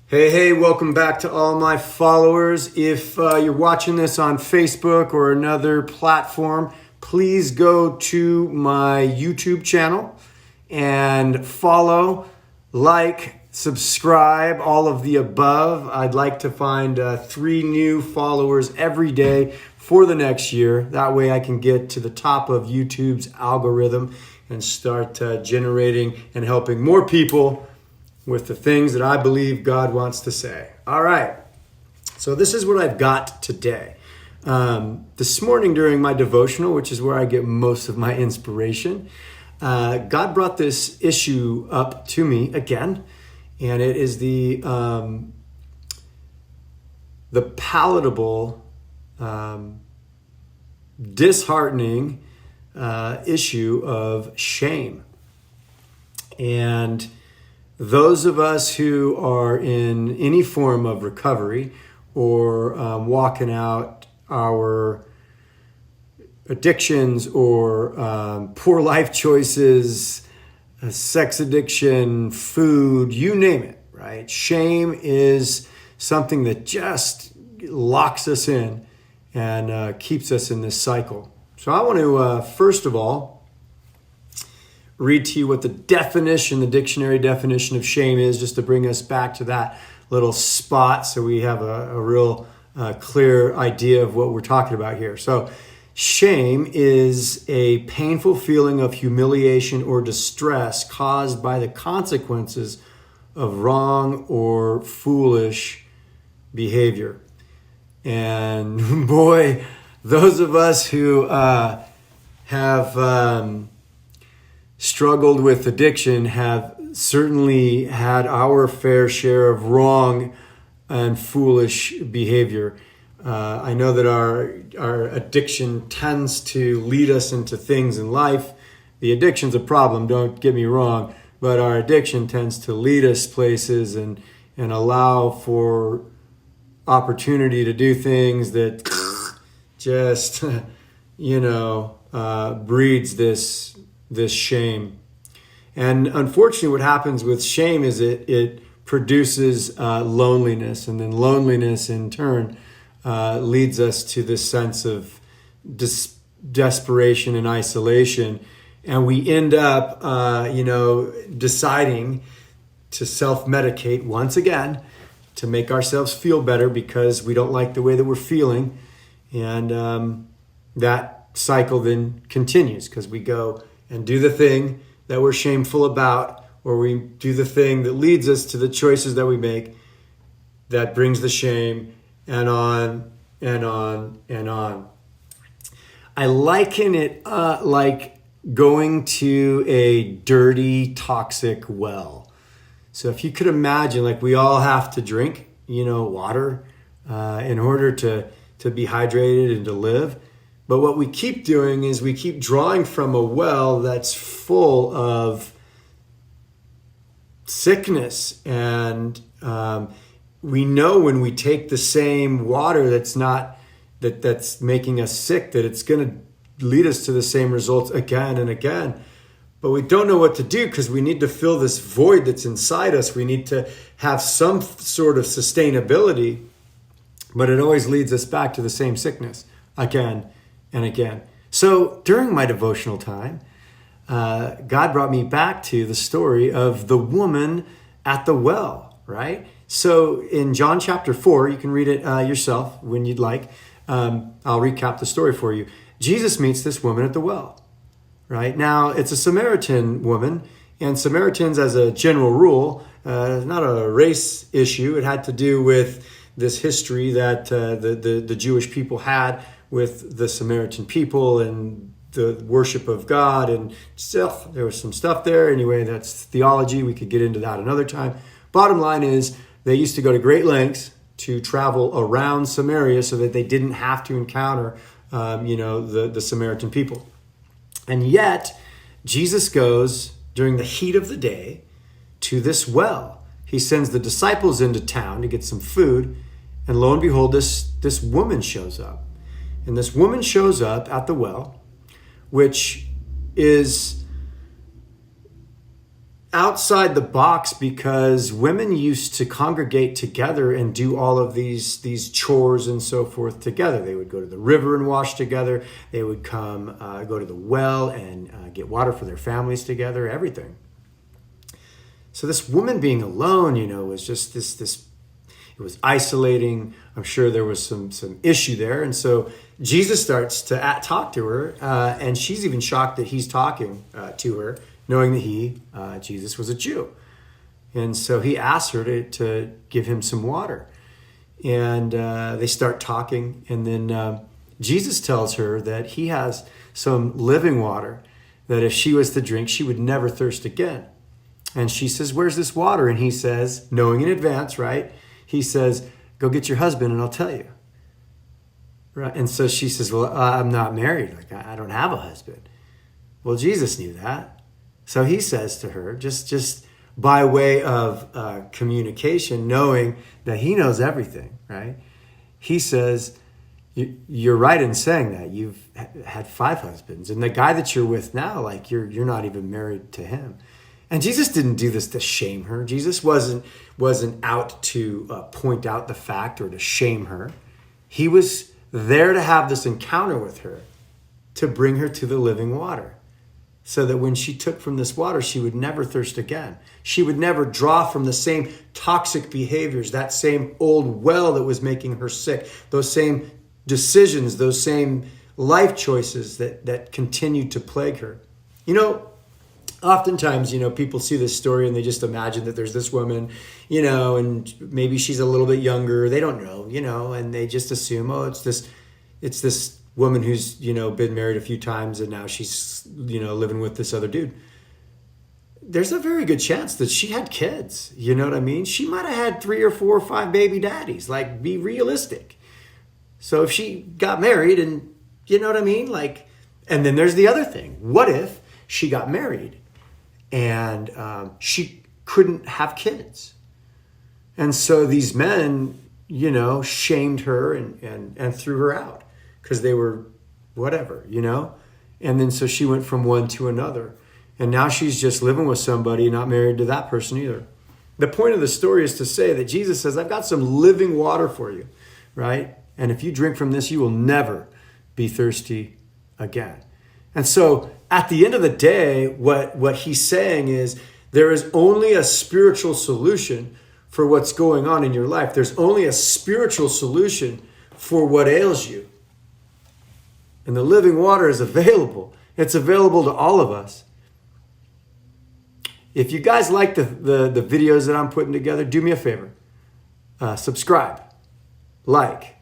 Hey, welcome back to all my followers. If you're watching this on Facebook or another platform, please go to my YouTube channel and follow, like, subscribe, all of the above. I'd like to find 3 new followers every day for the next year. That way I can get to the top of YouTube's algorithm and start generating and helping more people with the things that I believe God wants to say. All right, so this is what I've got today. This morning during my devotional, which is where I get most of my inspiration, God brought this issue up to me again, and it is the palatable, disheartening issue of shame. And those of us who are in any form of recovery or walking out our addictions or poor life choices, sex addiction, food, you name it, right? Shame is something that just locks us in and keeps us in this cycle. So I want to, first of all, read to you what the dictionary definition of shame is, just to bring us back to that little spot so we have a real clear idea of what we're talking about here. So shame is a painful feeling of humiliation or distress caused by the consequences of wrong or foolish behavior. And boy, those of us who have struggled with addiction have certainly had our fair share of wrong and foolish behavior. I know that our addiction tends to lead us into things in life. The addiction's a problem, don't get me wrong, but our addiction tends to lead us places and allow for opportunity to do things that just, breeds this shame. And unfortunately, what happens with shame is it produces loneliness, and then loneliness in turn leads us to this sense of desperation and isolation, and we end up deciding to self-medicate once again to make ourselves feel better because we don't like the way that we're feeling, and that cycle then continues because we go and do the thing that we're shameful about, or we do the thing that leads us to the choices that we make that brings the shame, and on and on and on. I liken it like going to a dirty, toxic well. So if you could imagine, like we all have to drink, water in order to be hydrated and to live. But what we keep doing is we keep drawing from a well that's full of sickness. And we know when we take the same water that's making us sick, that it's going to lead us to the same results again and again. But we don't know what to do because we need to fill this void that's inside us. We need to have some sort of sustainability, but it always leads us back to the same sickness again and again. So during my devotional time, God brought me back to the story of the woman at the well, right? So in John chapter 4, you can read it yourself when you'd like. I'll recap the story for you. Jesus meets this woman at the well, right? Now, it's a Samaritan woman, and Samaritans, as a general rule, not a race issue. It had to do with this history that the Jewish people had with the Samaritan people and the worship of God and stuff. There was some stuff there. Anyway, that's theology. We could get into that another time. Bottom line is they used to go to great lengths to travel around Samaria so that they didn't have to encounter, the Samaritan people. And yet, Jesus goes during the heat of the day to this well. He sends the disciples into town to get some food, and lo and behold, this woman shows up. And this woman shows up at the well, which is outside the box because women used to congregate together and do all of these chores and so forth together. They would go to the river and wash together. They would come go to the well and get water for their families together, everything. So this woman being alone, was just this it was isolating. I'm sure there was some issue there. And so Jesus starts to talk to her, and she's even shocked that he's talking to her, knowing that Jesus, was a Jew. And so he asks her to give him some water. And they start talking. And then Jesus tells her that he has some living water, that if she was to drink, she would never thirst again. And she says, "Where's this water?" And he says, knowing in advance, right? He says, "Go get your husband and I'll tell you." Right? And so she says, "Well, I'm not married. Like, I don't have a husband." Well, Jesus knew that. So he says to her, just by way of communication, knowing that he knows everything, right? He says, "You're right in saying that. You've had 5 husbands. And the guy that you're with now, like, you're not even married to him." And Jesus didn't do this to shame her. Jesus wasn't out to point out the fact or to shame her. He was there to have this encounter with her, to bring her to the living water, so that when she took from this water, she would never thirst again. She would never draw from the same toxic behaviors, that same old well that was making her sick, those same decisions, those same life choices that continued to plague her. Oftentimes, people see this story and they just imagine that there's this woman, and maybe she's a little bit younger. They don't know, and they just assume, oh, it's this woman who's, been married a few times and now she's, living with this other dude. There's a very good chance that she had kids. You know what I mean? She might have had 3 or 4 or 5 baby daddies. Like, be realistic. So if she got married and, you know what I mean? Like, and then there's the other thing. What if she got married and she couldn't have kids? And so these men, shamed her and threw her out because they were whatever, And then so she went from one to another. And now she's just living with somebody, not married to that person either. The point of the story is to say that Jesus says, I've got some living water for you, right? And if you drink from this, you will never be thirsty again. And so at the end of the day, what he's saying is there is only a spiritual solution for what's going on in your life. There's only a spiritual solution for what ails you. And the living water is available. It's available to all of us. If you guys like the videos that I'm putting together, do me a favor. Subscribe, like,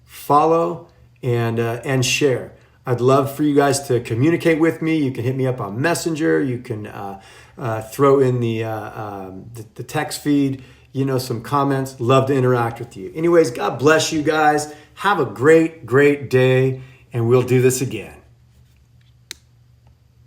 follow, and share. I'd love for you guys to communicate with me. You can hit me up on Messenger. You can throw in the text feed, some comments. Love to interact with you. Anyways, God bless you guys. Have a great, great day, and we'll do this again.